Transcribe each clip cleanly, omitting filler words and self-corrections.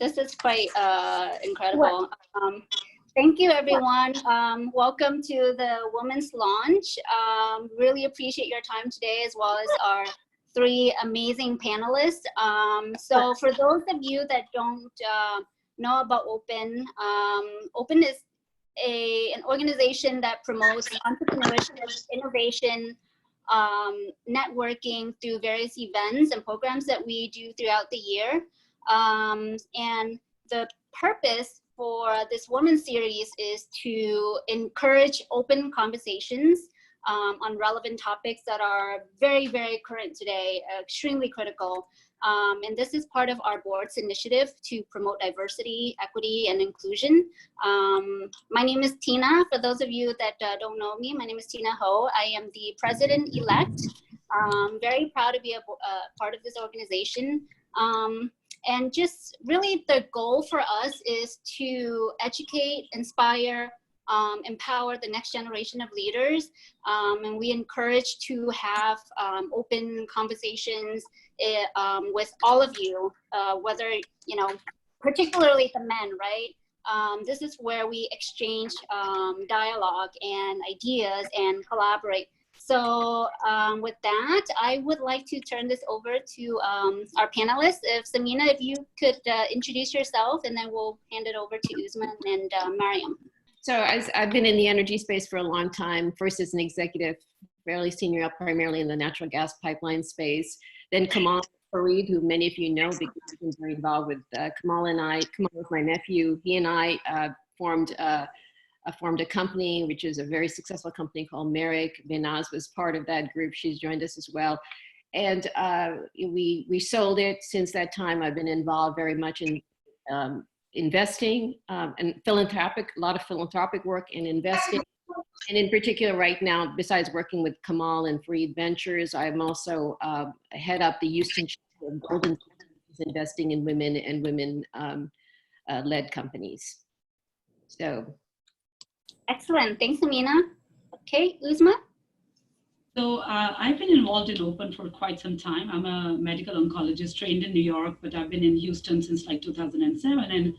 This is quite incredible. Thank you, everyone. Welcome to the Women's Launch. Really appreciate your time today, as well as our three amazing panelists. So for those of you that don't know about Open, Open is an organization that promotes entrepreneurship, innovation, networking through various events and programs that we do throughout the year. And the purpose for this Women's Series is to encourage open conversations on relevant topics that are very, very current today, extremely critical. And this is part of our board's initiative to promote diversity, equity, and inclusion. My name is Tina. For those of you that don't know me, my name is Tina Ho. I am the president-elect. Very proud to be a part of this organization. And just really the goal for us is to educate, inspire, empower the next generation of leaders. And we encourage to have open conversations with all of you, whether, you know, particularly the men, right? This is where we exchange dialogue and ideas and collaborate. So with that, I would like to turn this over to our panelists. If Samina, if you could introduce yourself, and then we'll hand it over to Uzma and Maryam. So I've been in the energy space for a long time, first as an executive, fairly senior up primarily in the natural gas pipeline space. Then Samina Farid, who many of you know because he's been very involved with Kamal and I. Kamal was my nephew. He and I formed a company, which is a very successful company called Merrick. Binaz was part of that group. She's joined us as well. And we sold it. Since that time, I've been involved very much in investing and a lot of philanthropic work in investing. And in particular right now, besides working with Kamal and Farid Ventures, I'm also head up the Houston chapter of Golden investing in women and women-led companies. So. Excellent. Thanks, Samina. Okay, Uzma? So I've been involved in Open for quite some time. I'm a medical oncologist trained in New York, but I've been in Houston since like 2007. And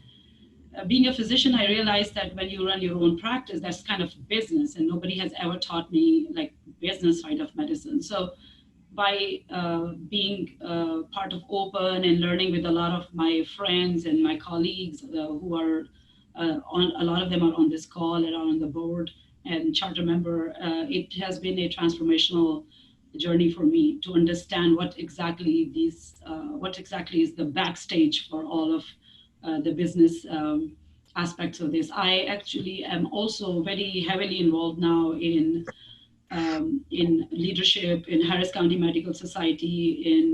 being a physician, I realized that when you run your own practice, that's kind of business, and nobody has ever taught me like business side of medicine. So by being part of Open and learning with a lot of my friends and my colleagues who are a lot of them are on this call and are on the board and charter member, it has been a transformational journey for me to understand what exactly is the backstage for all of the business aspects of this. I actually am also very heavily involved now in leadership in Harris County Medical Society.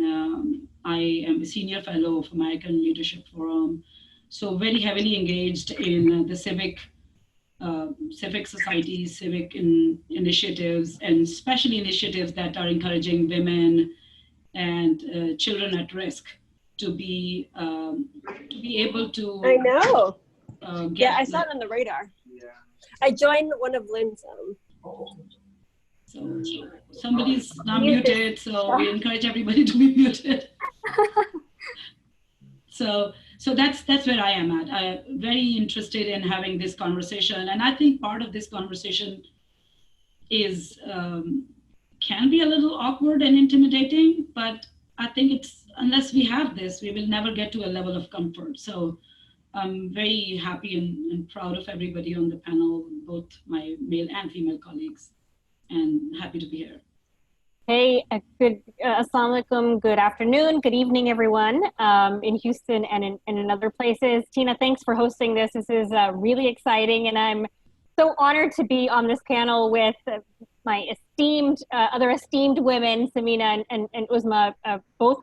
I am a senior fellow of American Leadership Forum. So very heavily engaged in the civic societies, civic initiatives, and especially initiatives that are encouraging women and children at risk to be able to. I know. Yeah, I saw it on the radar. Yeah. I joined one of Lynn's. So somebody's not muted, so we encourage everybody to be muted. So that's where I am at. I'm very interested in having this conversation. And I think part of this conversation is, can be a little awkward and intimidating, but I think it's, unless we have this, we will never get to a level of comfort. So I'm very happy and proud of everybody on the panel, both my male and female colleagues, and happy to be here. Hey, good assalamu alaikum, good afternoon, good evening, everyone in Houston and in other places. Tina, thanks for hosting this. This is really exciting, and I'm so honored to be on this panel with my other esteemed women, Samina and Uzma, both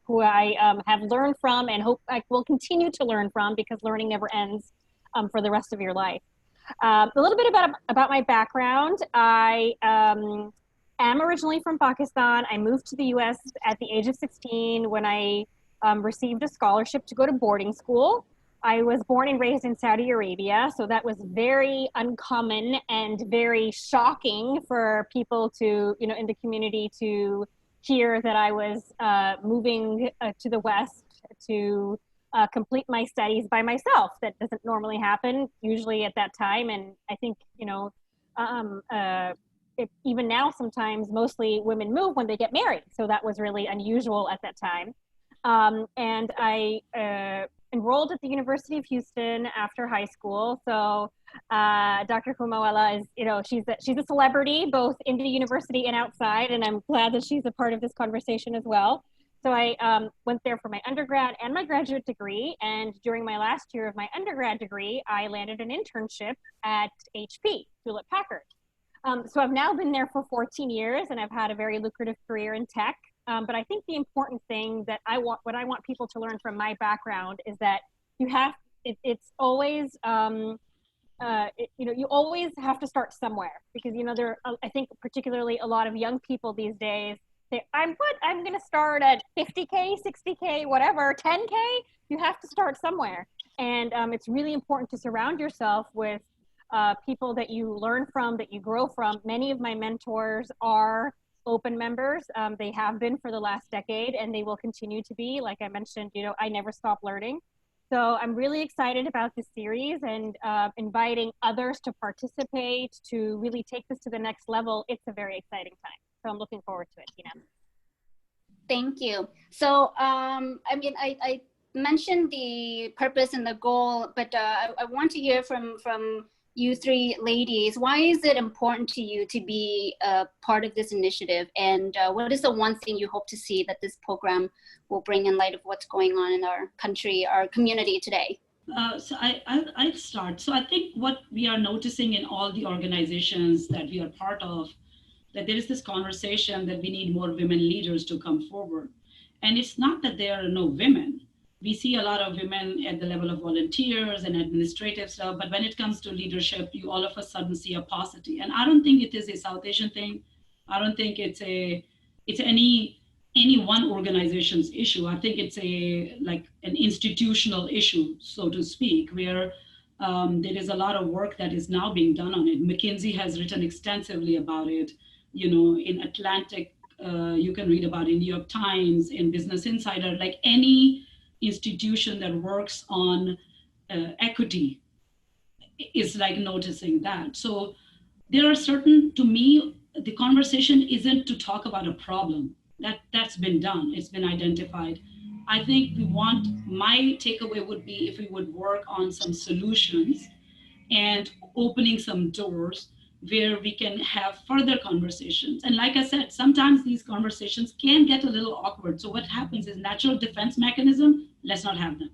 who I have learned from and hope I will continue to learn from, because learning never ends for the rest of your life. A little bit about my background. I am originally from Pakistan. I moved to the US at the age of 16 when I received a scholarship to go to boarding school. I was born and raised in Saudi Arabia, so that was very uncommon and very shocking for people to, in the community to hear that I was moving to the West to complete my studies by myself. That doesn't normally happen usually at that time. And I think, even now, sometimes mostly women move when they get married. So that was really unusual at that time. And I enrolled at the University of Houston after high school. So Dr. Kumawala is, she's a celebrity both in the university and outside. And I'm glad that she's a part of this conversation as well. So I went there for my undergrad and my graduate degree. And during my last year of my undergrad degree, I landed an internship at HP, Hewlett Packard. So I've now been there for 14 years and I've had a very lucrative career in tech. But I think the important thing that what I want people to learn from my background is that it's always, you always have to start somewhere, because, there are, I think particularly a lot of young people these days say, I'm going to start at 50K, 60K, whatever, 10K. You have to start somewhere. And it's really important to surround yourself with people that you learn from, that you grow from. Many of my mentors are open members. They have been for the last decade, and they will continue to be. Like I mentioned, I never stop learning. So I'm really excited about this series and inviting others to participate, to really take this to the next level. It's a very exciting time. So I'm looking forward to it, Tina. Thank you. So, I mentioned the purpose and the goal, but I want to hear from you three ladies. Why is it important to you to be a part of this initiative? And what is the one thing you hope to see that this program will bring in light of what's going on in our country, our community today? So I'll start. So I think what we are noticing in all the organizations that we are part of, that there is this conversation that we need more women leaders to come forward. And it's not that there are no women. We see a lot of women at the level of volunteers and administrative stuff, but when it comes to leadership, you all of a sudden see a paucity. And I don't think it is a South Asian thing. I don't think it's any one organization's issue. I think it's an institutional issue, so to speak, where there is a lot of work that is now being done on it. McKinsey has written extensively about it. In Atlantic, you can read about it in New York Times, in Business Insider, like any institution that works on equity is like noticing that. So there are to me, the conversation isn't to talk about a problem. That's been done, it's been identified. I think my takeaway would be if we would work on some solutions and opening some doors where we can have further conversations. And like I said, sometimes these conversations can get a little awkward. So what happens is natural defense mechanism, let's not have them,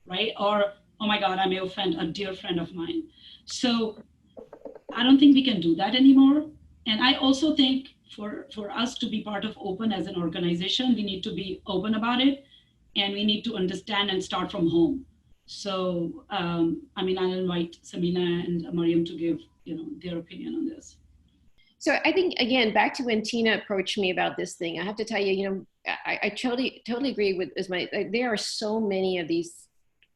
right? Or, oh my God, I may offend a dear friend of mine. So I don't think we can do that anymore. And I also think for us to be part of Open as an organization, we need to be open about it, and we need to understand and start from home. So, I'll invite Samina and Maryam to give their opinion on this. So I think, again, back to when Tina approached me about this thing, I have to tell you, I totally agree with Uzma. There are so many of these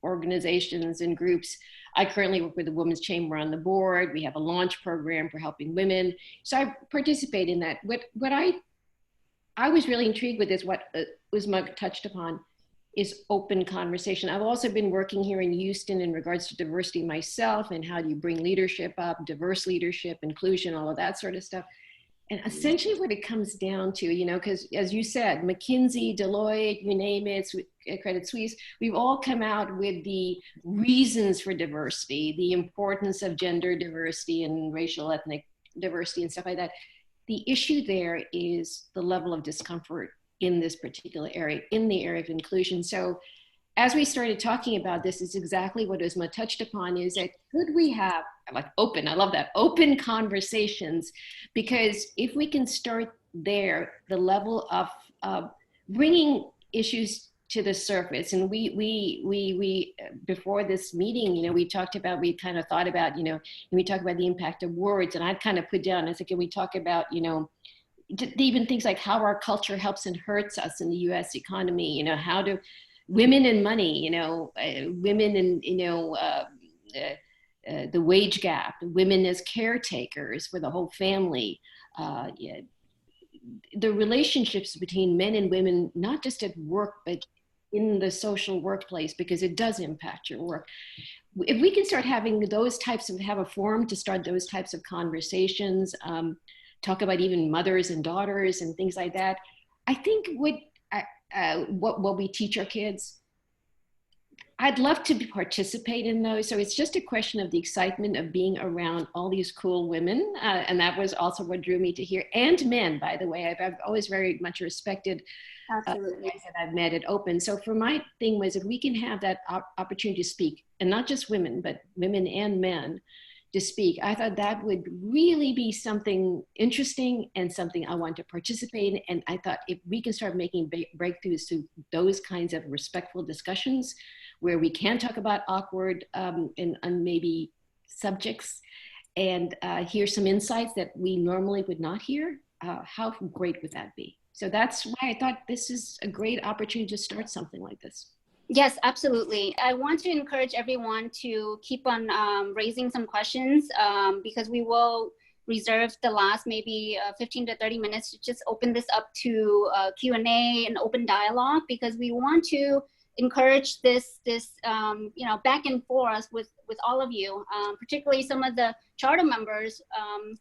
organizations and groups. I currently work with the Women's Chamber on the board. We have a launch program for helping women. So I participate in that. What I was really intrigued with is what Uzma touched upon, is open conversation. I've also been working here in Houston in regards to diversity myself, and how do you bring leadership up, diverse leadership, inclusion, all of that sort of stuff. And essentially what it comes down to, because as you said, McKinsey, Deloitte, you name it, Credit Suisse, we've all come out with the reasons for diversity, the importance of gender diversity and racial, ethnic diversity and stuff like that. The issue there is the level of discomfort in this particular area, in the area of inclusion. So as we started talking about this, is exactly what Uzma touched upon, is that could we have open, I love that, open conversations, because if we can start there, the level of bringing issues to the surface. And we before this meeting, we kind of thought about, and we talk about the impact of words, and I'd kind of put down, I said, can we talk about, even things like how our culture helps and hurts us in the US economy, how do women and money, women and, the wage gap, women as caretakers for the whole family, the relationships between men and women, not just at work, but in the social workplace, because it does impact your work. If we can start having those types of, have a forum to start those types of conversations, talk about even mothers and daughters and things like that, I think what we teach our kids, I'd love to participate in those. So it's just a question of the excitement of being around all these cool women. And that was also what drew me to here, and men, by the way. I've always very much respected Absolutely. that I've met at Open. So for my thing was, if we can have that opportunity to speak, and not just women, but women and men to speak, I thought that would really be something interesting and something I want to participate in. And I thought if we can start making breakthroughs to those kinds of respectful discussions where we can talk about awkward and maybe subjects and hear some insights that we normally would not hear, how great would that be? So that's why I thought this is a great opportunity to start something like this. Yes, absolutely. I want to encourage everyone to keep on raising some questions because we will reserve the last maybe 15 to 30 minutes to just open this up to Q&A and open dialogue, because we want to encourage this back and forth with all of you, particularly some of the charter members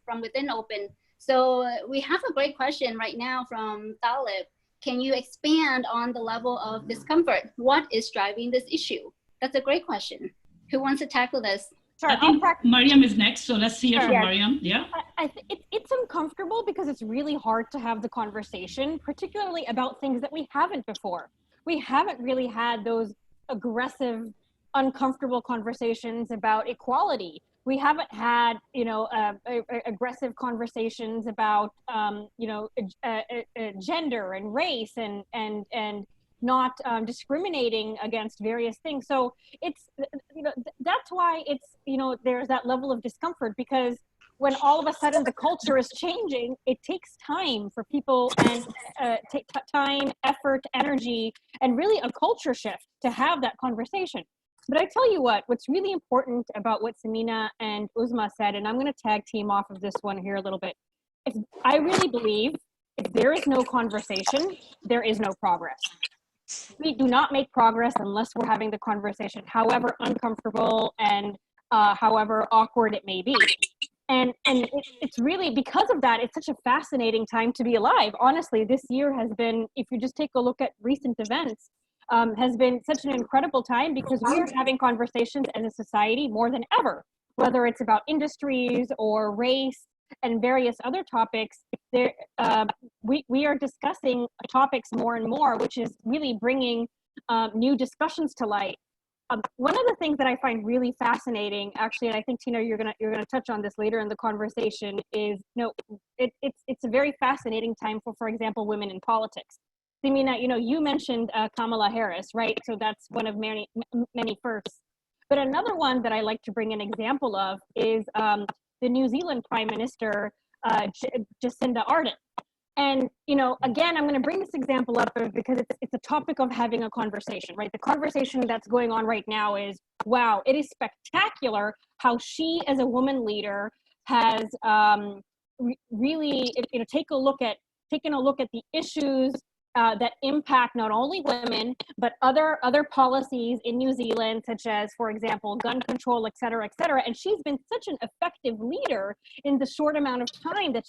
from within Open. So we have a great question right now from Talib. Can you expand on the level of discomfort? What is driving this issue? That's a great question. Who wants to tackle this? Sure, I think Maryam is next, so let's see it from Maryam. Yeah. It's uncomfortable because it's really hard to have the conversation, particularly about things that we haven't before. We haven't really had those aggressive, uncomfortable conversations about equality. We haven't had, aggressive conversations about, gender and race and not discriminating against various things. So it's, that's why it's, there's that level of discomfort, because when all of a sudden the culture is changing, it takes time for people and take time, effort, energy, and really a culture shift to have that conversation. But I tell you what's really important about what Samina and Uzma said, and I'm going to tag team off of this one here a little bit. I really believe if there is no conversation, there is no progress. We do not make progress unless we're having the conversation, however uncomfortable and however awkward it may be. And it's really, because of that, it's such a fascinating time to be alive. Honestly, this year has been, if you just take a look at recent events, has been such an incredible time, because we are having conversations as a society more than ever, whether it's about industries or race and various other topics. We are discussing topics more and more, which is really bringing new discussions to light. One of the things that I find really fascinating, actually, and I think, Tina, you're gonna touch on this later in the conversation, is it's a very fascinating time for example, women in politics. Samina, you mentioned Kamala Harris, right? So that's one of many firsts. But another one that I like to bring an example of is the New Zealand Prime Minister, Jacinta Ardern. And, again, I'm going to bring this example up because it's a topic of having a conversation, right? The conversation that's going on right now is, wow, it is spectacular how she, as a woman leader, has really, taken a look at the issues that impact not only women, but other policies in New Zealand, such as, for example, gun control, et cetera, et cetera. And she's been such an effective leader in the short amount of time that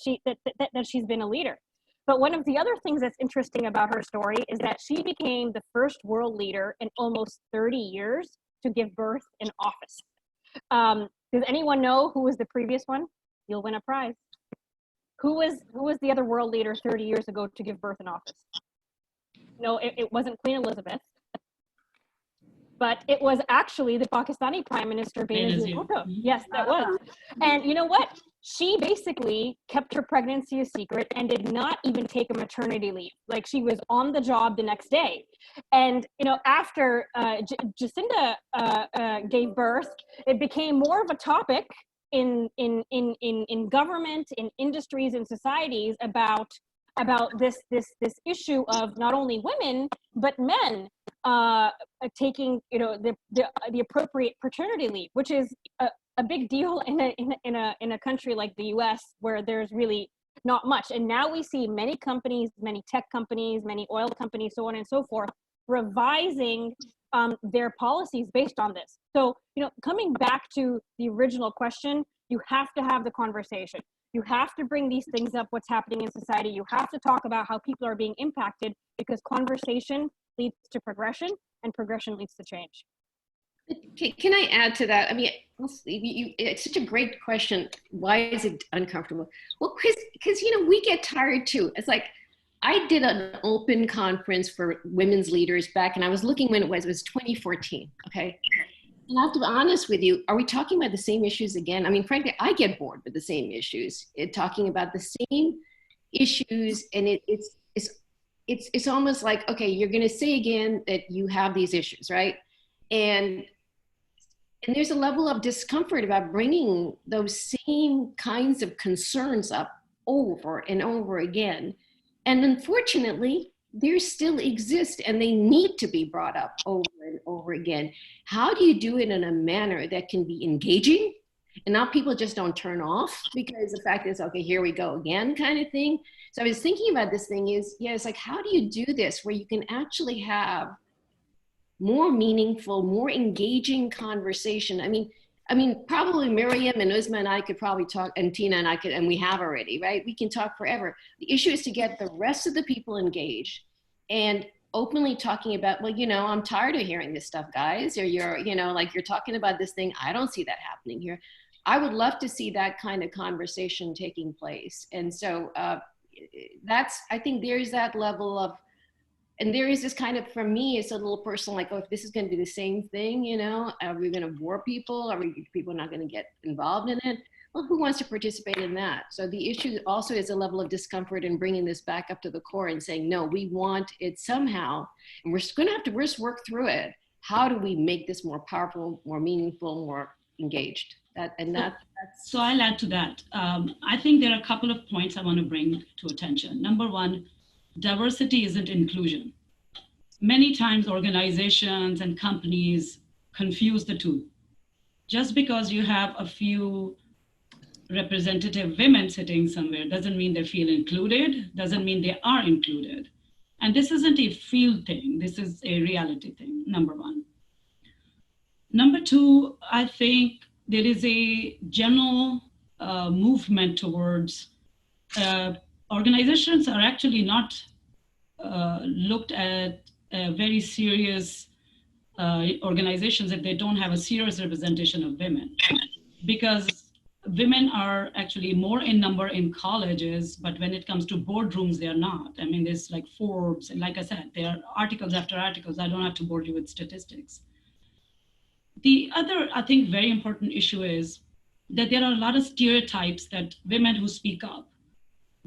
she's been a leader. But one of the other things that's interesting about her story is that she became the first world leader in almost 30 years to give birth in office. Does anyone know who was the previous one? You'll win a prize. Who was the other world leader 30 years ago to give birth in office? No, it wasn't Queen Elizabeth, but it was actually the Pakistani Prime Minister, Benazir Bhutto. Yes, that was. And you know what? She basically kept her pregnancy a secret and did not even take a maternity leave. Like, she was on the job the next day. And, after Jacinta gave birth, it became more of a topic in government, in industries, in societies about this issue of not only women but men taking the appropriate paternity leave, which is a big deal in a country like the US, where there's really not much. And now we see many companies, many tech companies, many oil companies, so on and so forth, revising their policies based on this. So, coming back to the original question, you have to have the conversation. You have to bring these things up, what's happening in society. You have to talk about how people are being impacted, because conversation leads to progression and progression leads to change. Can I add to that? I mean, it's such a great question. Why is it uncomfortable? Well, because we get tired too. It's like, I did an open conference for women's leaders back, and I was looking when it was 2014, okay? And I have to be honest with you, are we talking about the same issues again? I mean, frankly, I get bored with the same issues. Talking about the same issues, and it's almost like, okay, you're gonna say again that you have these issues, right? And there's a level of discomfort about bringing those same kinds of concerns up over and over again. And unfortunately, they still exist and they need to be brought up over and over again. How do you do it in a manner that can be engaging and now people just don't turn off because the fact is, okay, here we go again kind of thing. So I was thinking about this thing is, it's like, how do you do this where you can actually have more meaningful, more engaging conversation? I mean, probably Maryam and Uzma and I could probably talk, and Tina and I could, and we have already, right? We can talk forever. The issue is to get the rest of the people engaged and openly talking about, well, I'm tired of hearing this stuff, guys, or you're talking about this thing. I don't see that happening here. I would love to see that kind of conversation taking place. And so I think there's that level of, and there is this kind of, for me, it's a little personal, like, oh, if this is going to be the same thing, are we going to bore people? Are people not going to get involved in it? Well, who wants to participate in that? So the issue also is a level of discomfort in bringing this back up to the core and saying, no, we want it somehow, and we're going to have to just work through it. How do we make this more powerful, more meaningful, more engaged? So I'll add to that. I think there are a couple of points I want to bring to attention. Number one, diversity isn't inclusion. Many times organizations and companies confuse the two. Just because you have a few representative women sitting somewhere doesn't mean they feel included, doesn't mean they are included. And this isn't a field thing, this is a reality thing, number one. Number two, I think there is a general movement towards organizations are actually not looked at very serious organizations if they don't have a serious representation of women, because women are actually more in number in colleges, but when it comes to boardrooms, they are not. I mean, there's like Forbes, and like I said, there are articles after articles. I don't have to bore you with statistics. The other, I think, very important issue is that there are a lot of stereotypes that women who speak up,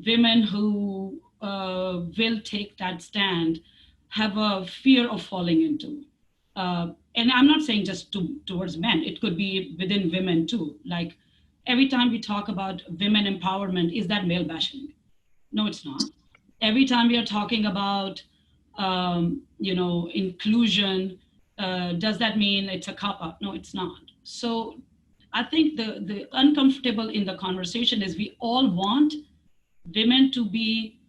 women who will take that stand, have a fear of falling into. And I'm not saying just towards men, it could be within women too. Like every time we talk about women empowerment, is that male bashing? No, it's not. Every time we are talking about, inclusion, does that mean it's a cop-out? No, it's not. So I think the uncomfortable in the conversation is we all want women to be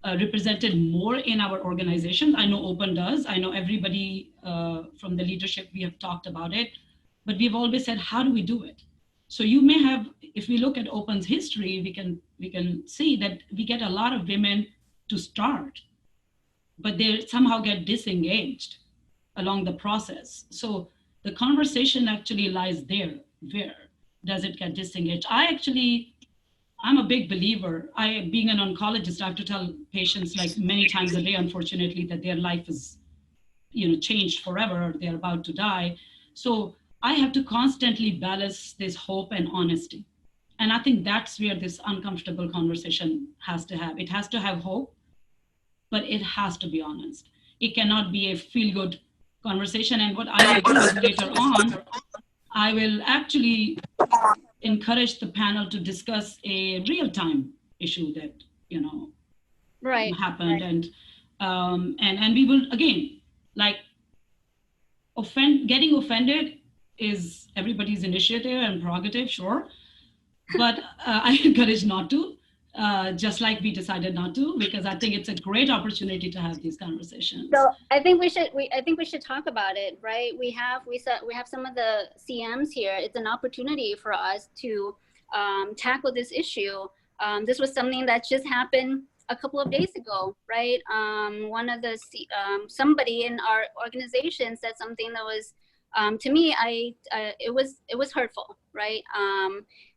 represented more in our organizations. I know Open does. I know everybody from the leadership, we have talked about it, but we've always said, how do we do it? So you may have, if we look at Open's history, we can see that we get a lot of women to start, but they somehow get disengaged along the process. So the conversation actually lies there. Where does it get disengaged? I'm a big believer. Being an oncologist, I have to tell patients like many times a day, unfortunately, that their life is, changed forever, or they're about to die. So I have to constantly balance this hope and honesty. And I think that's where this uncomfortable conversation has to have. It has to have hope, but it has to be honest. It cannot be a feel-good conversation. And what I will do is later on, I will actually encourage the panel to discuss a real-time issue that happened, and we will again, like, getting offended is everybody's initiative and prerogative, sure, but I encourage not to. just like we decided not to, because I think it's a great opportunity to have these conversations. So I think we should talk about it, right? We have some of the CMs here. It's an opportunity for us to tackle this issue. This was something that just happened a couple of days ago, right? One of the somebody in our organization said something that was, to me, it was hurtful, right?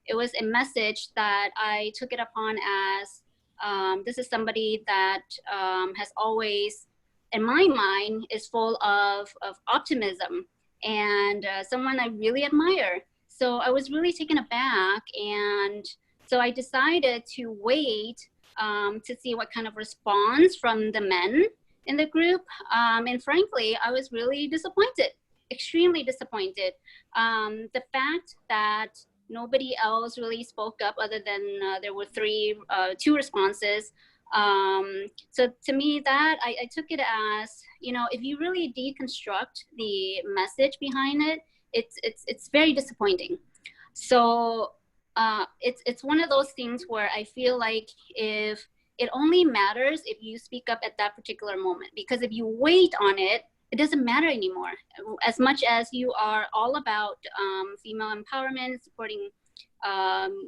It was a message that I took it upon as this is somebody that has always, in my mind, is full of optimism and someone I really admire. So I was really taken aback, and so I decided to wait to see what kind of response from the men in the group. And frankly, I was really disappointed, extremely disappointed. The fact that nobody else really spoke up other than there were two responses. So to me, that I took it as, if you really deconstruct the message behind it, it's very disappointing. So it's one of those things where I feel like if it only matters if you speak up at that particular moment, because if you wait on it, it doesn't matter anymore. As much as you are all about female empowerment, supporting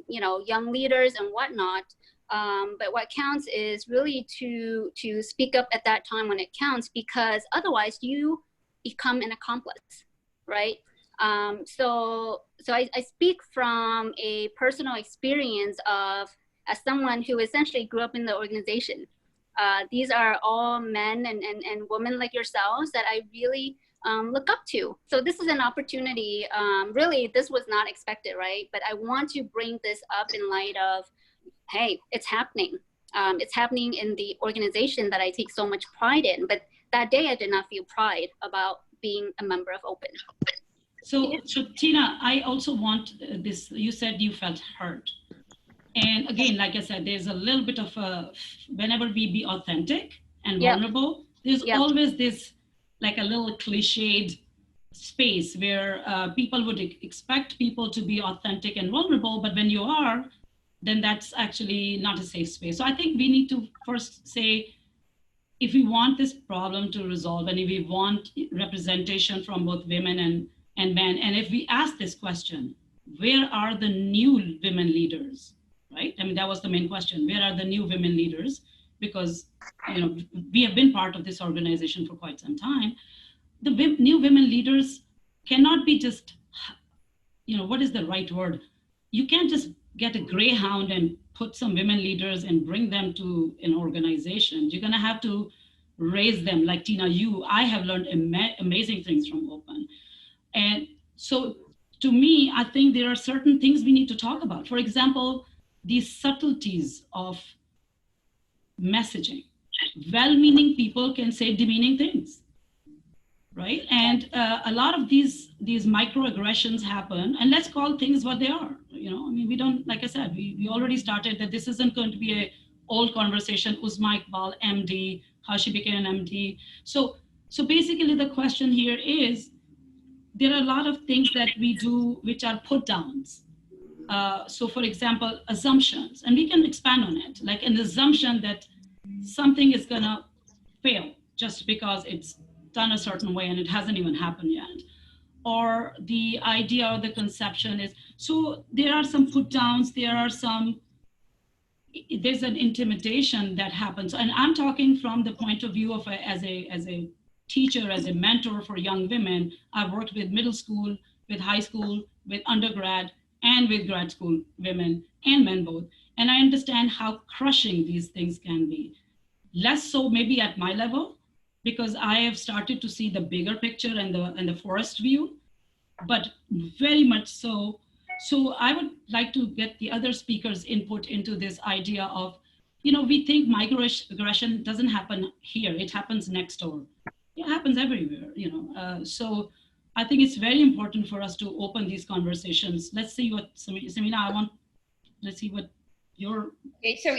young leaders and whatnot, but what counts is really to speak up at that time when it counts, because otherwise you become an accomplice, right? So I speak from a personal experience as someone who essentially grew up in the organization. These are all men and women like yourselves that I really look up to. So this is an opportunity. Really, this was not expected, right? But I want to bring this up in light of, hey, it's happening. It's happening in the organization that I take so much pride in. But that day, I did not feel pride about being a member of Open. So Tina, I also want this. You said you felt hurt. And again, like I said, there's a little bit of whenever we be authentic and vulnerable, there's always this, like a little cliched space where people would expect people to be authentic and vulnerable, but when you are, then that's actually not a safe space. So I think we need to first say, if we want this problem to resolve, and if we want representation from both women and men, and if we ask this question, where are the new women leaders? Right? I mean, that was the main question. Where are the new women leaders? Because, we have been part of this organization for quite some time. The new women leaders cannot be just, what is the right word? You can't just get a greyhound and put some women leaders and bring them to an organization. You're gonna have to raise them. Like Tina, I have learned amazing things from Open. And so to me, I think there are certain things we need to talk about. For example, these subtleties of messaging. Well-meaning people can say demeaning things, right? And a lot of these microaggressions happen, and let's call things what they are. We don't, like I said, we already started that this isn't going to be a old conversation, Uzma Iqbal, MD, how she became an MD. So basically the question here is, there are a lot of things that we do which are put downs. So for example, assumptions, and we can expand on it, like an assumption that something is gonna fail just because it's done a certain way and it hasn't even happened yet. Or the idea or the conception is, so there are some put downs, there's an intimidation that happens. And I'm talking from the point of view of as a teacher, as a mentor for young women. I've worked with middle school, with high school, with undergrad, and with grad school women and men both. And I understand how crushing these things can be. Less so maybe at my level, because I have started to see the bigger picture and the forest view, but very much so. So I would like to get the other speakers' input into this idea of, we think microaggression doesn't happen here, it happens next door. It happens everywhere, so I think it's very important for us to open these conversations. Let's see what, Samina, let's see what your... Okay, so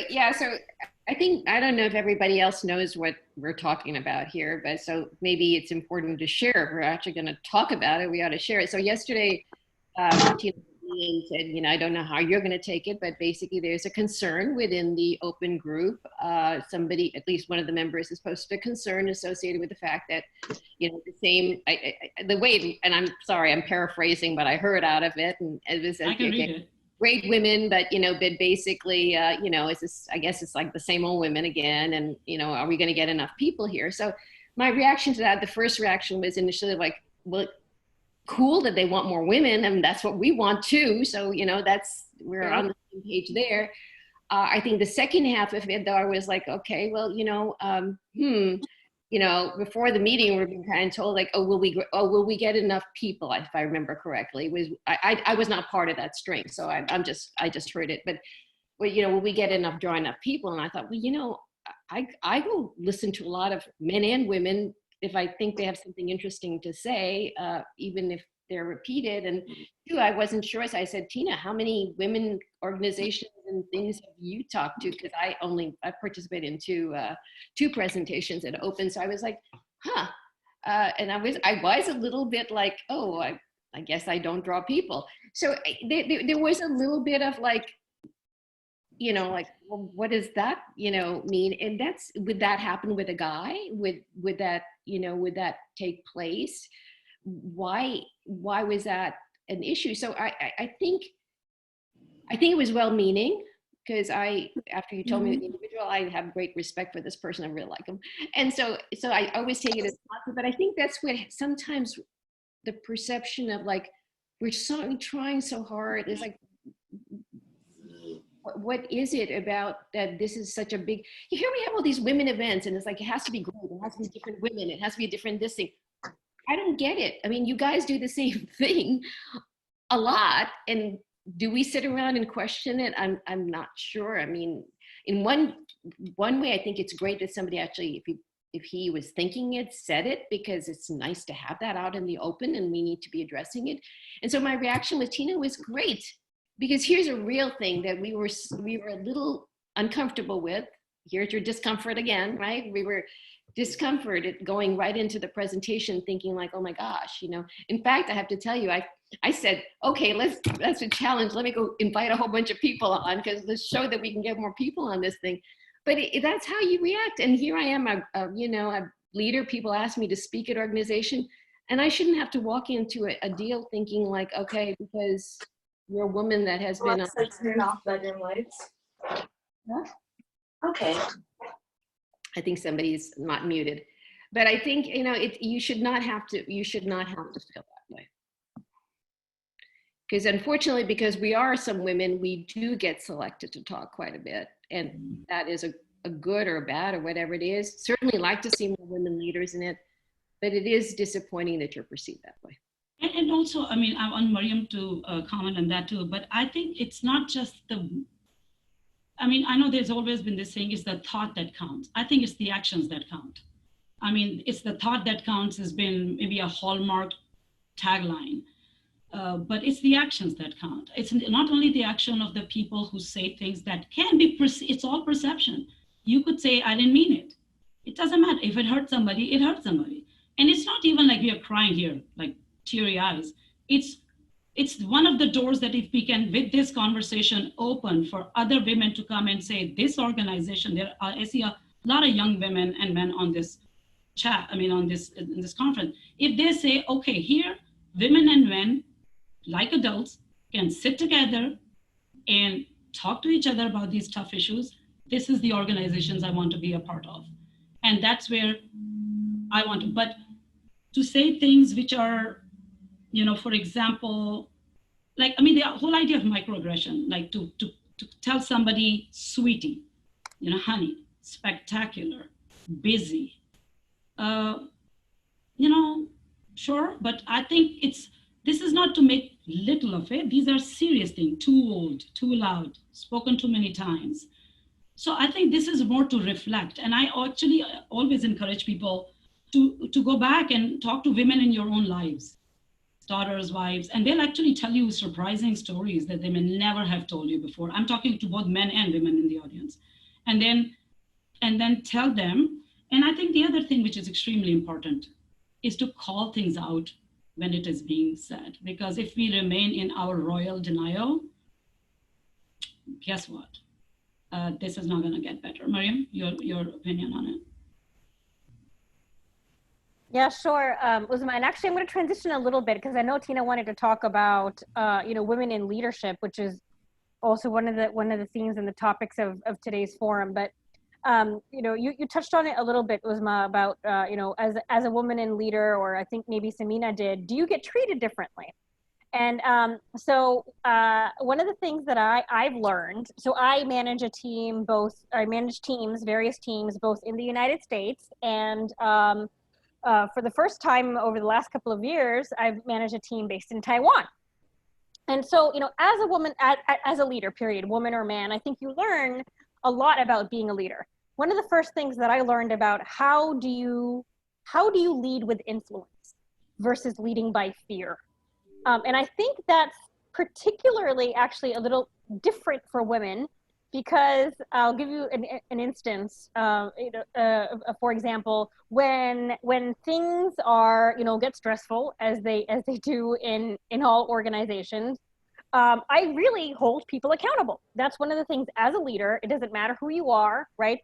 I don't know if everybody else knows what we're talking about here, but so maybe it's important to share. If we're actually gonna talk about it, we ought to share it. So yesterday, Tina and said, you know, I don't know how you're going to take it, but basically there's a concern within the open group. Somebody, at least one of the members, is posted a concern associated with the fact that, you know, the same, the way, and I'm sorry, I'm paraphrasing, but I heard out of it, and it was, I can read it. Great women, but, you know, but basically, you know, it's this, I guess it's like the same old women again, and, you know, are we going to get enough people here? So my reaction to that, the first reaction was initially like, well, cool that they want more women, and that's what we want too. So, you know, we're on the same page there. I think the second half of it, though, I was like, okay, well, you know, you know, before the meeting, we're being kind of told like, oh, will we get enough people? If I remember correctly, I was not part of that string, so I just heard it. But you know, will we get enough, draw enough people? And I thought, well, you know, I will listen to a lot of men and women if I think they have something interesting to say, even if they're repeated. And two, I wasn't sure, so I said, Tina, how many women organizations and things have you talked to? Because I participated in two presentations at Open, so I was like, huh. And I was a little bit like, oh, I guess I don't draw people. So there was a little bit of like, you know, like, well, what does that, you know, mean? And would that happen with a guy? Would that, you know, would that take place? Why was that an issue? So I think it was well-meaning, because after you told me the individual, I have great respect for this person. I really like him. And so I always take it as positive, but I think that's what sometimes the perception of like, we're trying so hard. It's like, what is it about that this is such a big, here we have all these women events, and it's like, it has to be great, it has to be different women, it has to be a different this thing. I don't get it. I mean, you guys do the same thing a lot, and do we sit around and question it? I'm not sure. I mean, in one way, I think it's great that somebody actually, if he was thinking it, said it, because it's nice to have that out in the open, and we need to be addressing it. And so my reaction with Tina was great, because here's a real thing that we were a little uncomfortable with. Here's your discomfort again, right? We were discomforted going right into the presentation, thinking like, oh my gosh, you know. In fact, I have to tell you, I said, okay, that's a challenge. Let me go invite a whole bunch of people on, because let's show that we can get more people on this thing. But that's how you react. And here I am, you know, a leader. People ask me to speak at organization, and I shouldn't have to walk into a deal thinking like, okay, because you're a woman that has been on. Turn off bedroom lights. Huh? Okay. I think somebody's not muted, but I think, you know, you should not have to feel that way. Because unfortunately, because we are some women, we do get selected to talk quite a bit, and that is a good or bad or whatever it is. Certainly like to see more women leaders in it, but it is disappointing that you're perceived that way. And also, I mean, I want Maryam to comment on that too, but I think it's not just I mean, I know there's always been this saying, it's the thought that counts. I think it's the actions that count. I mean, it's the thought that counts has been maybe a hallmark tagline, but it's the actions that count. It's not only the action of the people who say things that can be, it's all perception. You could say, I didn't mean it. It doesn't matter. If it hurt somebody, it hurt somebody. And it's not even like we are crying here, like teary eyes. It's one of the doors that if we can, with this conversation, open for other women to come and say, this organization, I see a lot of young women and men on this chat, I mean, in this conference. If they say, okay, here, women and men, like adults, can sit together and talk to each other about these tough issues, this is the organizations I want to be a part of. And that's where I want to, but to say things which are, you know, for example, like, I mean, the whole idea of microaggression, like to tell somebody, sweetie, you know, honey, spectacular, busy, you know, sure, but I think this is not to make little of it. These are serious things, too old, too loud, spoken too many times. So I think this is more to reflect. And I actually always encourage people to go back and talk to women in your own lives, daughters, wives, and they'll actually tell you surprising stories that they may never have told you before. I'm talking to both men and women in the audience. And then tell them. And I think the other thing which is extremely important is to call things out when it is being said. Because if we remain in our royal denial, guess what? This is not going to get better. Maryam, your opinion on it? Yeah, sure, Uzma. And actually, I'm going to transition a little bit because I know Tina wanted to talk about, women in leadership, which is also one of the themes and the topics of today's forum. But you touched on it a little bit, Uzma, about as a woman in leader, or I think maybe Samina did. Do you get treated differently? And so one of the things that I've learned, so I manage teams, various teams, both in the United States and for the first time over the last couple of years, I've managed a team based in Taiwan. And so, as a woman, as a leader, period, woman or man, I think you learn a lot about being a leader. One of the first things that I learned about how do you lead with influence versus leading by fear. And I think that's particularly actually a little different for women, because I'll give you an instance. For example, when things are get stressful, as they do in all organizations, I really hold people accountable. That's one of the things as a leader. It doesn't matter who you are, right?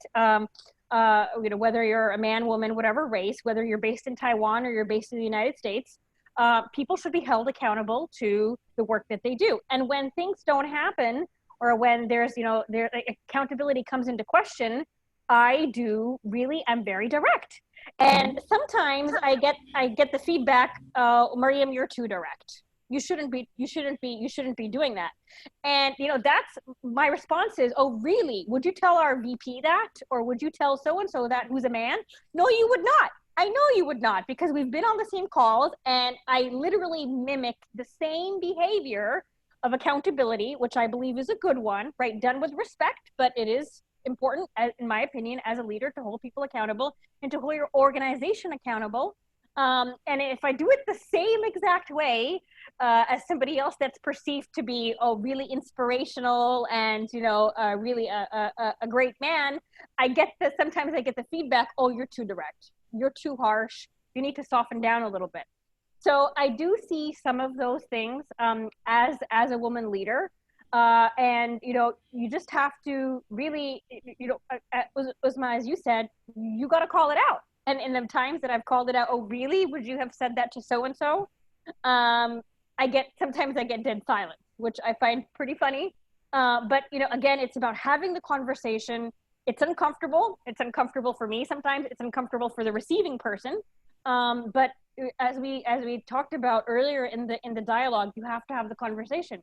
Whether you're a man, woman, whatever race, whether you're based in Taiwan or you're based in the United States. People should be held accountable to the work that they do. And when things don't happen, or when there's, their accountability comes into question, I'm very direct. And sometimes I get the feedback, Maryam, you're too direct. You shouldn't be doing that. And that's my response is, oh really? Would you tell our VP that? Or would you tell so-and-so that who's a man? No, you would not. I know you would not, because we've been on the same calls and I literally mimic the same behavior of accountability, which I believe is a good one, right? Done with respect, but it is important, in my opinion, as a leader to hold people accountable and to hold your organization accountable. And if I do it the same exact way as somebody else that's perceived to be really inspirational and really a great man, sometimes I get the feedback, oh, you're too direct, you're too harsh, you need to soften down a little bit. So I do see some of those things as a woman leader, and you just have to really, Uzma, as you said, you got to call it out. And in the times that I've called it out, oh really? Would you have said that to so and so? Sometimes I get dead silent, which I find pretty funny. But again, it's about having the conversation. It's uncomfortable. It's uncomfortable for me sometimes. It's uncomfortable for the receiving person. But as we talked about earlier in the dialogue, you have to have the conversation.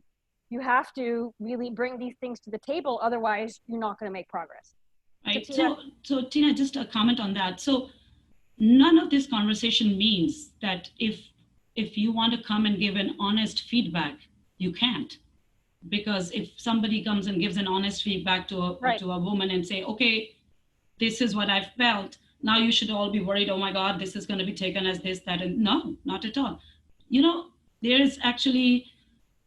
You have to really bring these things to the table. Otherwise, you're not going to make progress. Right. So Tina, just a comment on that. So none of this conversation means that if you want to come and give an honest feedback, you can't. Because if somebody comes and gives an honest feedback to a woman and say, okay, this is what I felt, now you should all be worried, oh my God, this is going to be taken as this, that, and no, not at all. There is actually,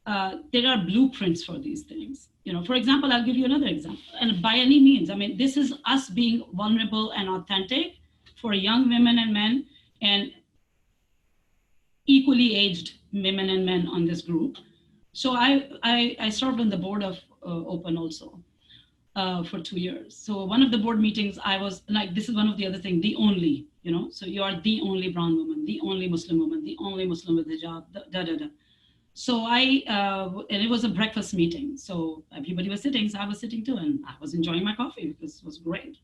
there are blueprints for these things. For example, I'll give you another example. And by any means, this is us being vulnerable and authentic for young women and men, and equally aged women and men on this group. So I served on the board of Open also for 2 years. So one of the board meetings, I was like, this is one of the other things, the only, so you are the only brown woman, the only Muslim woman, the only Muslim with hijab, So and it was a breakfast meeting. So everybody was sitting, so I was sitting too, and I was enjoying my coffee because it was great.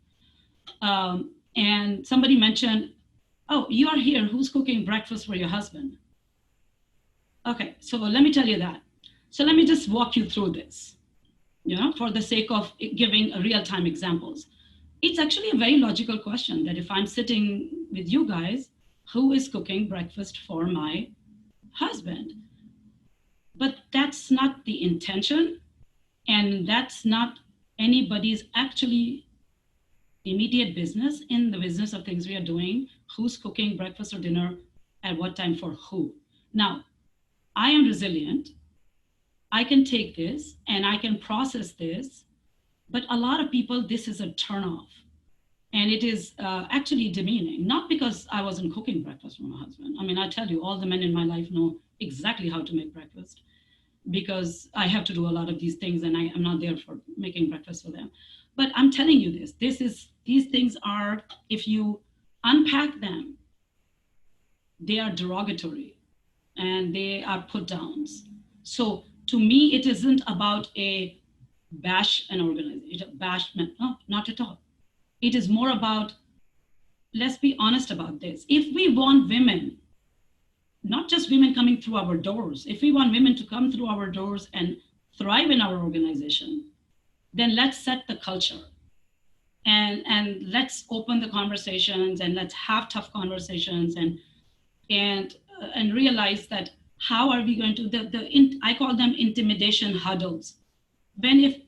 And somebody mentioned, oh, you are here, who's cooking breakfast for your husband? Okay, so let me tell you that. So let me just walk you through this, for the sake of giving real-time examples. It's actually a very logical question that if I'm sitting with you guys, who is cooking breakfast for my husband? But that's not the intention, and that's not anybody's actually immediate business in the business of things we are doing, who's cooking breakfast or dinner at what time for who. Now, I am resilient. I can take this and I can process this, but a lot of people, this is a turnoff. And it is actually demeaning, not because I wasn't cooking breakfast for my husband. I mean, I tell you, all the men in my life know exactly how to make breakfast because I have to do a lot of these things and I am not there for making breakfast for them. But I'm telling you these things are, if you unpack them, they are derogatory and they are put downs. So to me, it isn't about a bash an organization, bashment, no, not at all. It is more about, let's be honest about this. If we want women, not just women coming through our doors, if we want women to come through our doors and thrive in our organization, then let's set the culture and let's open the conversations and let's have tough conversations and realize that how are we going to, I call them intimidation huddles. When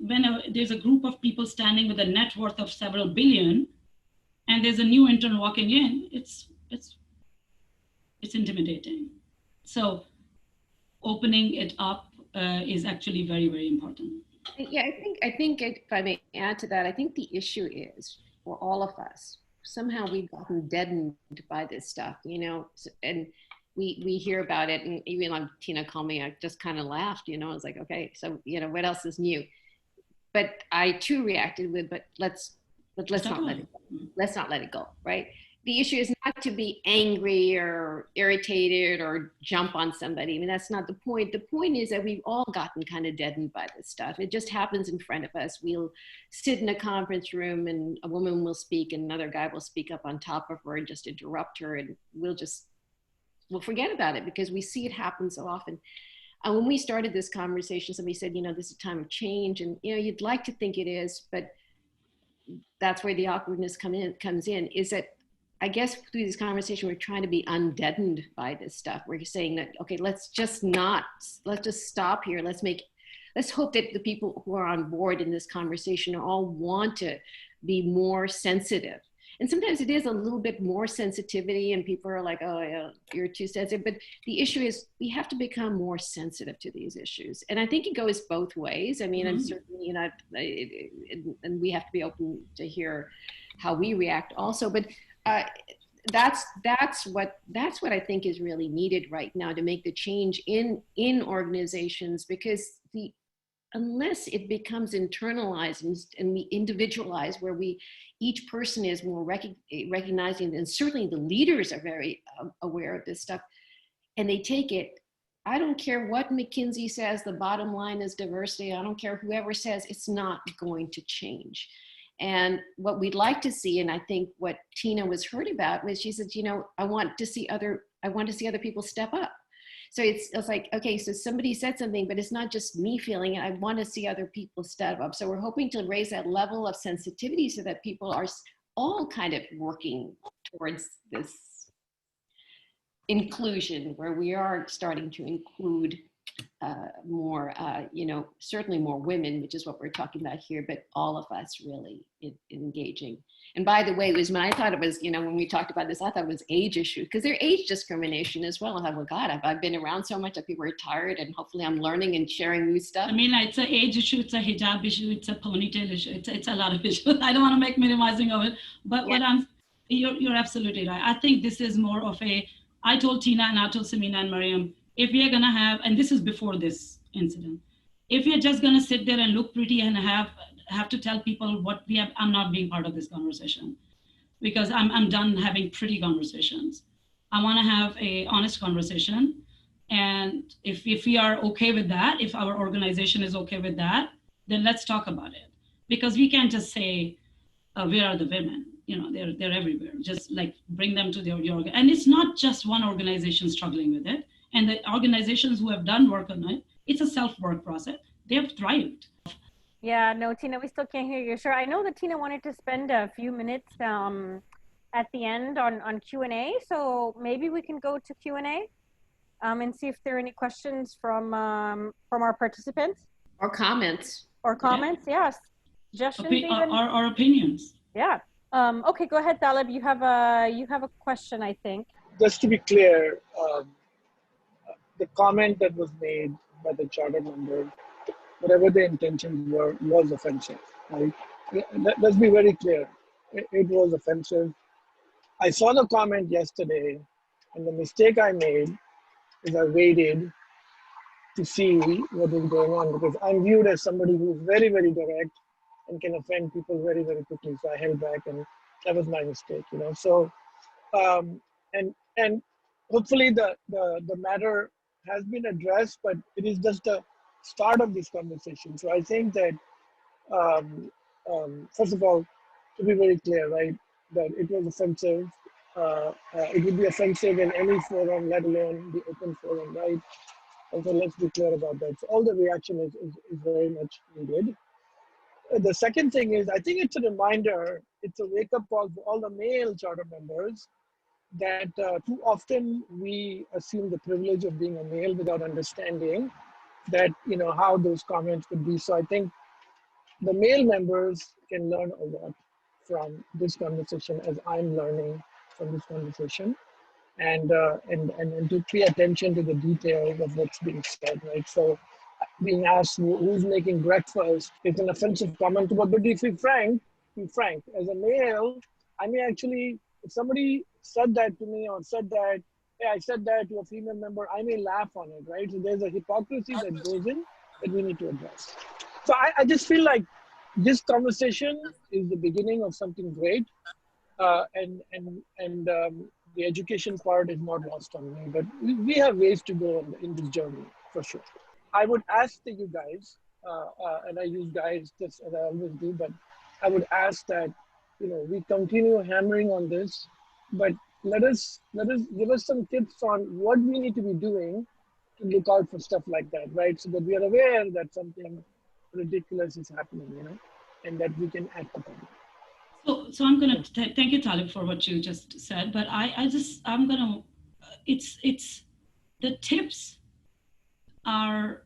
there's a group of people standing with a net worth of several billion, and there's a new intern walking in, it's intimidating. So opening it up is actually very, very important. Yeah, I think if I may add to that, I think the issue is for all of us, somehow we've gotten deadened by this stuff, you know, and we hear about it, and even like Tina called me, I just kind of laughed, you know, I was like, okay, so, you know, what else is new? But I too reacted with, but let's not let it go. Let's not let it go, right? The issue is not to be angry or irritated or jump on somebody. I mean, that's not the point. The point is that we've all gotten kind of deadened by this stuff. It just happens in front of us. We'll sit in a conference room and a woman will speak and another guy will speak up on top of her and just interrupt her, and we'll forget about it because we see it happen so often. When we started this conversation, somebody said, you know, this is a time of change, and, you know, you'd like to think it is, but that's where the awkwardness comes in, is that I guess through this conversation, we're trying to be undeadened by this stuff. We're saying that, okay, let's just stop here. Let's hope that the people who are on board in this conversation all want to be more sensitive. And sometimes it is a little bit more sensitivity and people are like, oh, yeah, you're too sensitive. But the issue is we have to become more sensitive to these issues. And I think it goes both ways. I mean, I'm certainly, you know, and we have to be open to hear how we react also. But that's what I think is really needed right now to make the change in organizations, because unless it becomes internalized and we individualize, where each person is more recognizing, and certainly the leaders are very aware of this stuff, and they take it. I don't care what McKinsey says, the bottom line is diversity. I don't care whoever says, it's not going to change. And what we'd like to see, and I think what Tina was heard about, was she said, you know, I want to see other people step up. So it's like, okay, so somebody said something, but it's not just me feeling it. I want to see other people step up. So we're hoping to raise that level of sensitivity so that people are all kind of working towards this inclusion, where we are starting to include more, you know, certainly more women, which is what we're talking about here, but all of us really engaging. And by the way, Uzma, I thought it was, you know, when we talked about this, I thought it was age issue, because there's age discrimination as well. I thought, well, God, I've been around so much that people are tired, and hopefully I'm learning and sharing new stuff. I mean, it's an age issue, it's a hijab issue, it's a ponytail issue, it's a lot of issues. I don't want to make minimizing of it, but yeah. You're absolutely right. I think this is more of I told Tina and I told Samina and Maryam, if we are going to have, and this is before this incident, if we are just going to sit there and look pretty and have to tell people what we have, I'm not being part of this conversation, because I'm done having pretty conversations. I want to have a honest conversation. And if we are okay with that, if our organization is okay with that, then let's talk about it. Because we can't just say, where are the women? You know, they're everywhere. Just like bring them to your and it's not just one organization struggling with it. And the organizations who have done work on it, it's a self-work process. They have thrived. Yeah, no, Tina, we still can't hear you. Sure, I know that Tina wanted to spend a few minutes at the end on Q&A. So maybe we can go to Q&A and see if there are any questions from our participants. Or comments. Or comments, yeah. Yes. Suggestions or opinions. Yeah. Okay, go ahead, Talib. You have a question, I think. Just to be clear, the comment that was made by the charter member, whatever the intentions were, was offensive, right? Let's be very clear. it was offensive. I saw the comment yesterday, and the mistake I made is I waited to see what was going on because I'm viewed as somebody who's very, very direct and can offend people very, very quickly. So I held back, and that was my mistake, you know. So and hopefully the matter has been addressed, but it is just a start of this conversation. So I think that first of all, to be very clear, right, that it was offensive. It would be offensive in any forum, let alone the open forum, right? And so let's be clear about that. So all the reaction is very much needed. The second thing is, I think it's a reminder, it's a wake-up call for all the male charter members that too often we assume the privilege of being a male without understanding that, you know, how those comments could be. So I think the male members can learn a lot from this conversation as I'm learning from this conversation. And to pay attention to the details of what's being said, right? So being asked who's making breakfast is an offensive comment, but if be frank, as a male, I may actually, if somebody said that to me or said that, hey, I said that to a female member, I may laugh on it, right? So there's a hypocrisy that goes in that we need to address. So I just feel like this conversation is the beginning of something great, and the education part is not lost on me, but we have ways to go in this journey for sure. I would ask that you guys, and I use guys just as I always do, but I would ask that, you know, we continue hammering on this, but let us give us some tips on what we need to be doing to look out for stuff like that, right? So that we are aware that something ridiculous is happening, you know, and that we can act upon it. So I'm going to thank you, Talib, for what you just said, but I'm going to, it's the tips are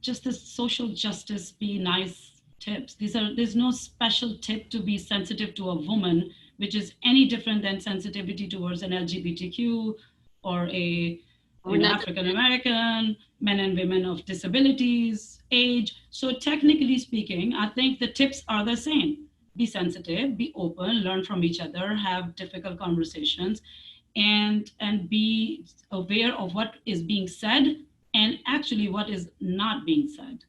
just the social justice, be nice tips. There's no special tip to be sensitive to a woman, which is any different than sensitivity towards an LGBTQ or a African American, men and women of disabilities, age. So technically speaking, I think the tips are the same. Be sensitive, be open, learn from each other, have difficult conversations, and be aware of what is being said and actually what is not being said,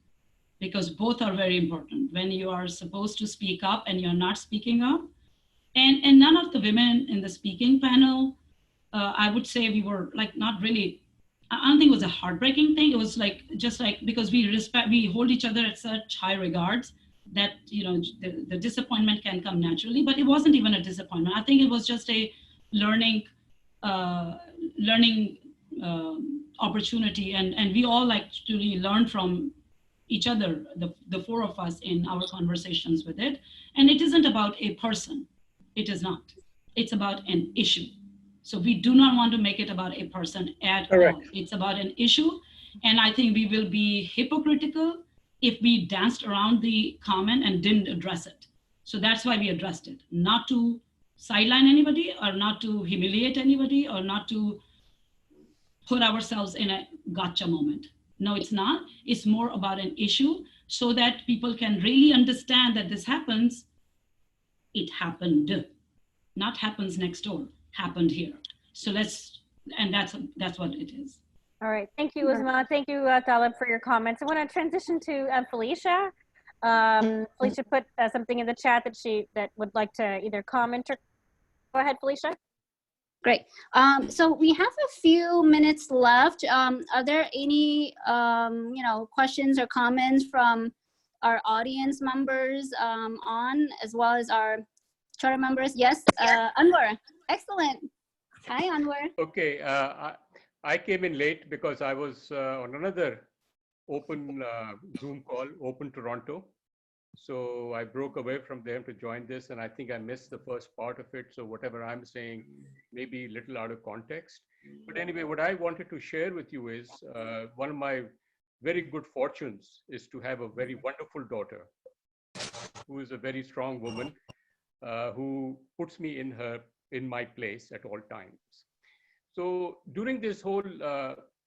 because both are very important. When you are supposed to speak up and you're not speaking up, and none of the women in the speaking panel, I would say we were like not really, I don't think it was a heartbreaking thing. It was like, just like, because we hold each other at such high regards that, you know, the disappointment can come naturally, but it wasn't even a disappointment. I think it was just a learning opportunity, and we all actually learn from each other, the four of us in our conversations with it. And it isn't about a person. It is not. It's about an issue. So we do not want to make it about a person at all. It's about an issue. And I think we will be hypocritical if we danced around the comment and didn't address it. So that's why we addressed it, not to sideline anybody or not to humiliate anybody or not to put ourselves in a gotcha moment. No, it's not. It's more about an issue so that people can really understand that this happens. It happened, not happens next door, happened here. So and that's what it is. All right, thank you, Uzma. Thank you, Talib, for your comments. I want to transition to Felicia. Felicia put something in the chat that would like to either comment or go ahead, Felicia. Great. So we have a few minutes left. Are there any questions or comments from our audience members on, as well as our charter members? Yes, Anwar. Excellent. Hi, Anwar. Okay. I came in late because I was on another open Zoom call, Open Toronto. So I broke away from them to join this, and I think I missed the first part of it. So whatever I'm saying may be a little out of context. But anyway, what I wanted to share with you is one of my very good fortunes is to have a very wonderful daughter who is a very strong woman who puts me in my place at all times. So during this whole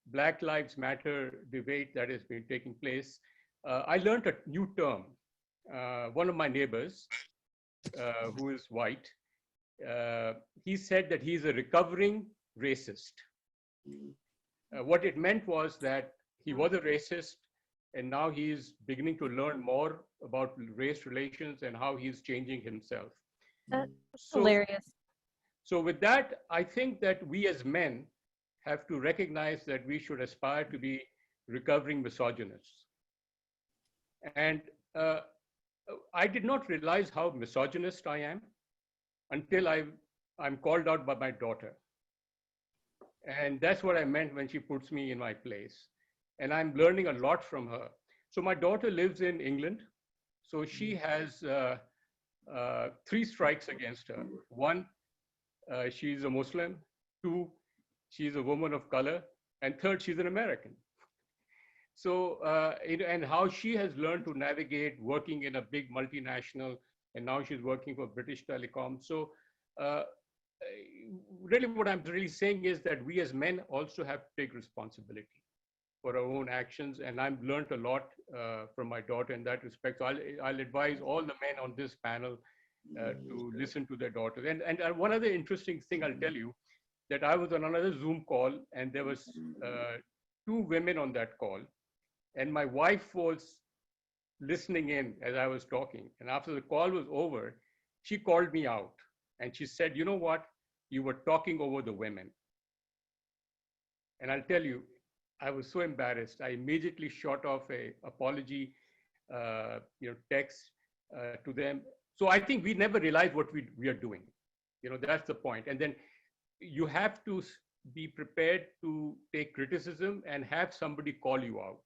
Black Lives Matter debate that has been taking place, I learned a new term. One of my neighbors who is white, he said that he's a recovering racist. What it meant was that he was a racist, and now he's beginning to learn more about race relations and how he's changing himself. That's hilarious. So with that, I think that we as men have to recognize that we should aspire to be recovering misogynists. And I did not realize how misogynist I am until I'm called out by my daughter. And that's what I meant when she puts me in my place. And I'm learning a lot from her. So my daughter lives in England. So she has 3 strikes against her. 1, she's a Muslim. 2, she's a woman of color. And 3rd, she's an American. So, and how she has learned to navigate working in a big multinational, and now she's working for British Telecom. So really what I'm really saying is that we as men also have to take responsibility for our own actions. And I've learned a lot from my daughter in that respect. So I'll advise all the men on this panel to listen to their daughters. And one other interesting thing I'll tell you, that I was on another Zoom call, and there was 2 women on that call. And my wife was listening in as I was talking. And after the call was over, she called me out and she said, you know what? You were talking over the women. And I'll tell you, I was so embarrassed. I immediately shot off a apology text to them. So I think we never realize what we are doing. That's the point. And then you have to be prepared to take criticism and have somebody call you out.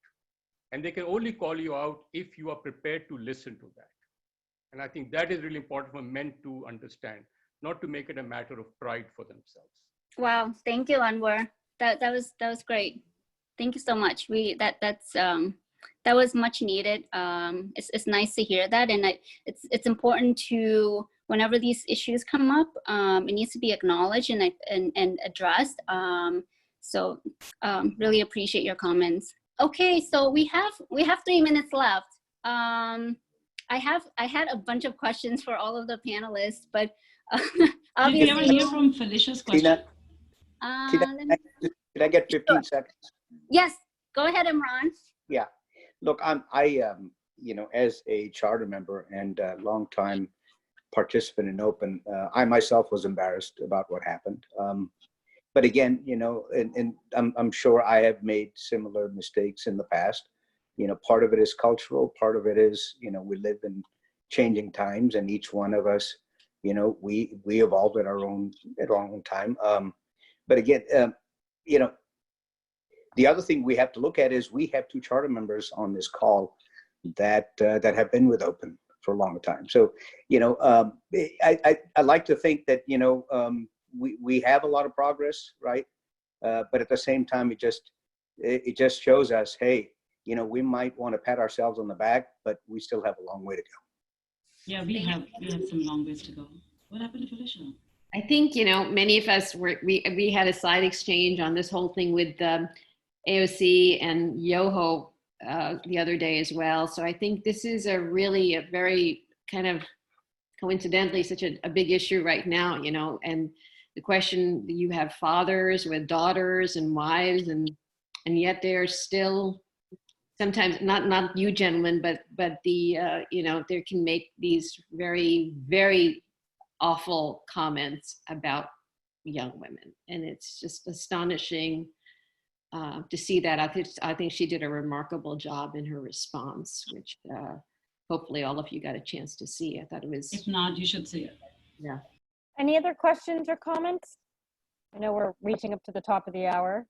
And they can only call you out if you are prepared to listen to that. And I think that is really important for men to understand, not to make it a matter of pride for themselves. Wow, thank you, Anwar. That was great. Thank you so much. That was much needed. It's nice to hear that, and it's important to, whenever these issues come up, it needs to be acknowledged and addressed. So really appreciate your comments. Okay, so we have 3 minutes left. I had a bunch of questions for all of the panelists, but obviously. Did we ever hear from Felicia's question? Tina, can I get 15 seconds? Yes, go ahead, Imran. Yeah, look, as a charter member and a longtime participant in Open, I myself was embarrassed about what happened. But again, and I'm sure I have made similar mistakes in the past. Part of it is cultural, part of it is, we live in changing times, and each one of us, we evolve at our own time. But again, the other thing we have to look at is we have 2 charter members on this call that have been with Open for a long time. So, I like to think that, we have a lot of progress, right? But at the same time, it just shows us, hey, we might want to pat ourselves on the back, but we still have a long way to go. Yeah, we have some long ways to go. What happened to Felicia? I think, many of us we had a side exchange on this whole thing with AOC and Yoho the other day as well. So I think this is a very kind of coincidentally such a big issue right now, and the question, you have fathers with daughters and wives, and yet they're still sometimes not you gentlemen, but the they can make these very, very awful comments about young women, and it's just astonishing to see that. I think she did a remarkable job in her response, which hopefully all of you got a chance to see. I thought it was. If not, you should see it. Yeah. Any other questions or comments? I know we're reaching up to the top of the hour.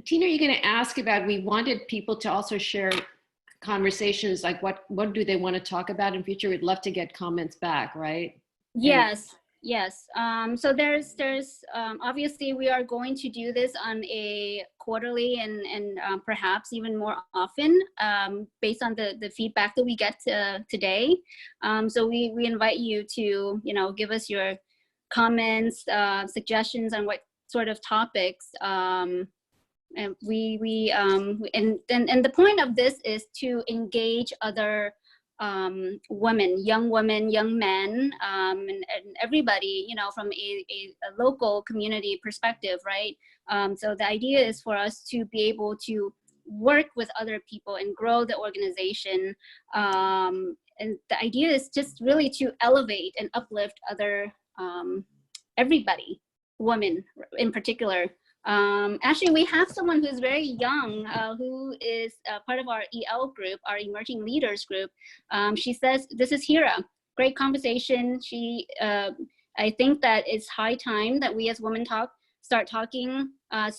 Tina, are you going to ask about, we wanted people to also share conversations, like what do they want to talk about in future? We'd love to get comments back, right? Yes. So there's obviously we are going to do this on a quarterly and perhaps even more often based on the feedback that we get today. So we invite you to, give us your comments, suggestions on what sort of topics. And and the point of this is to engage other women, young men, and everybody, you know, from a local community perspective, right? So the idea is for us to be able to work with other people and grow the organization. And the idea is just really to elevate and uplift other, everybody, women in particular. Actually, we have someone who's very young, who is part of our EL group, our Emerging Leaders group. She says, this is Hira, great conversation. I think that it's high time that we as Women Talk start talking,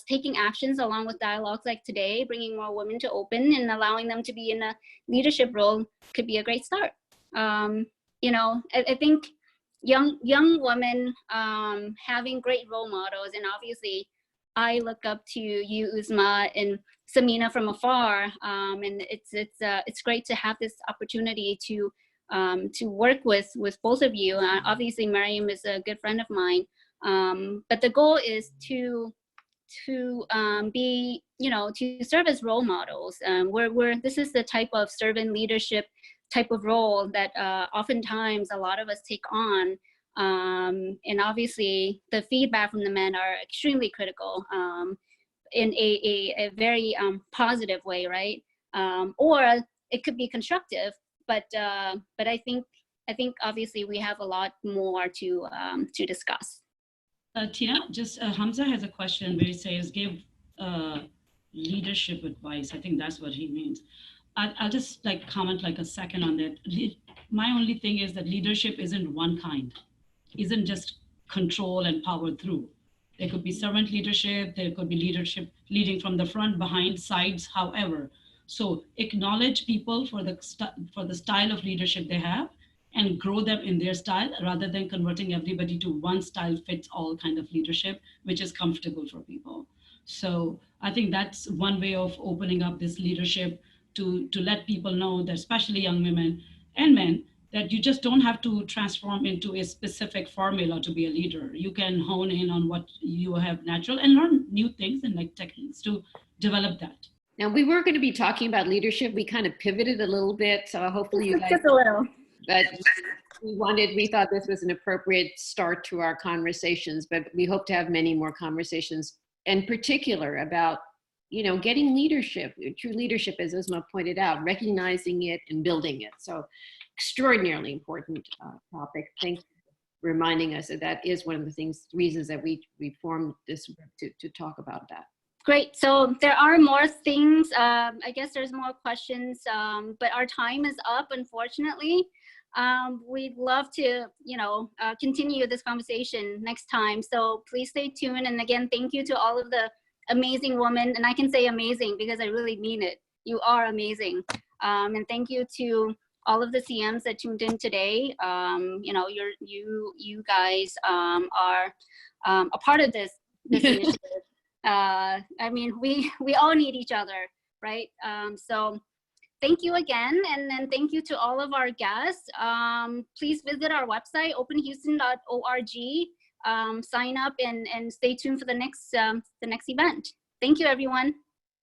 taking actions along with dialogues like today, bringing more women to open and allowing them to be in a leadership role could be a great start. You know, I think young women having great role models, and obviously I look up to you, Uzma, and Samina from afar, and it's great to have this opportunity to work with both of you. Obviously, Maryam is a good friend of mine, but the goal is to be, you know, to serve as role models. This is the type of servant leadership type of role that oftentimes a lot of us take on. And obviously the feedback from the men are extremely critical, in a very positive way, right? Or it could be constructive, but I think obviously we have a lot more to discuss. Tina, just Hamza has a question where he says, give leadership advice. I think that's what he means. I'll just like comment like a second on that. My only thing is that leadership isn't one kind, isn't just control and power through. There could be servant leadership, there could be leadership leading from the front, behind, sides, however. So acknowledge people for the style of leadership they have and grow them in their style rather than converting everybody to one style fits all kind of leadership, which is comfortable for people. So I think that's one way of opening up this leadership to let people know that, especially young women and men, that you just don't have to transform into a specific formula to be a leader. You can hone in on what you have natural and learn new things and like techniques to develop that. Now, we were going to be talking about leadership. We kind of pivoted a little bit, so hopefully you guys. Just a little. But we thought this was an appropriate start to our conversations, but we hope to have many more conversations, in particular about, you know, getting leadership, true leadership, as Uzma pointed out, recognizing it and building it. So extraordinarily important topic. Thanks for reminding us that is one of the reasons that we formed this group to talk about that. Great. So there are more things. I guess there's more questions, but our time is up, unfortunately. We'd love to, you know, continue this conversation next time. So please stay tuned. And again, thank you to all of the amazing women. And I can say amazing because I really mean it. You are amazing. And thank you to all of the CMs that tuned in today. You know, you guys are a part of this initiative. I mean, we all need each other, right? So thank you again, and then thank you to all of our guests. Please visit our website, openhouston.org. Sign up and stay tuned for the next event. Thank you, everyone.